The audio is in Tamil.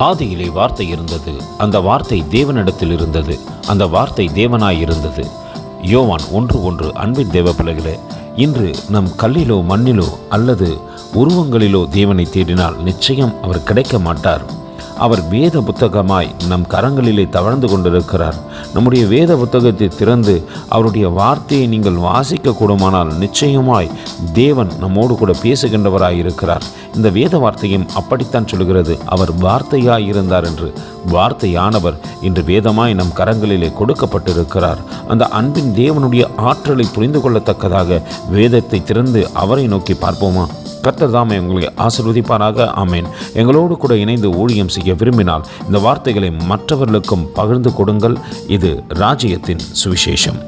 ஆதியிலே வார்த்தை இருந்தது, அந்த வார்த்தை தேவனிடத்தில் இருந்தது, அந்த வார்த்தை தேவனாய் இருந்தது. யோவான் 1:1. அன்பின் தேவ பிள்ளைகளே, இன்று நம் கல்லிலோ மண்ணிலோ அல்லது உருவங்களிலோ தேவனை தேடினால் நிச்சயம் அவர் கிடைக்க மாட்டார். அவர் வேத புத்தகமாய் நம் கரங்களிலே தவழ்ந்து கொண்டிருக்கிறார். நம்முடைய வேத புத்தகத்தை திறந்து அவருடைய வார்த்தையை நீங்கள் வாசிக்க கூடுமானால் நிச்சயமாய் தேவன் நம்மோடு கூட பேசுகின்றவராய் இருக்கிறார். இந்த வேத வார்த்தையும் அப்படித்தான் சொல்கிறது. அவர் வார்த்தையாய் இருந்தார் என்று. வார்த்தையானவர் இன்று வேதமாய் நம் கரங்களிலே கொடுக்கப்பட்டிருக்கிறார். அந்த அன்பின் தேவனுடைய ஆற்றலை புரிந்து கொள்ளத்தக்கதாக வேதத்தை திறந்து அவரை நோக்கி பார்ப்போமா? கர்த்தர் தாமே உங்களை ஆசீர்வதிப்பாராக. ஆமேன். எங்களோடு கூட இணைந்து ஊழியம் செய்ய விரும்பினால் இந்த வார்த்தைகளை மற்றவர்களுக்கும் பகிர்ந்து கொடுங்கள். இது ராஜ்யத்தின் சுவிசேஷம்.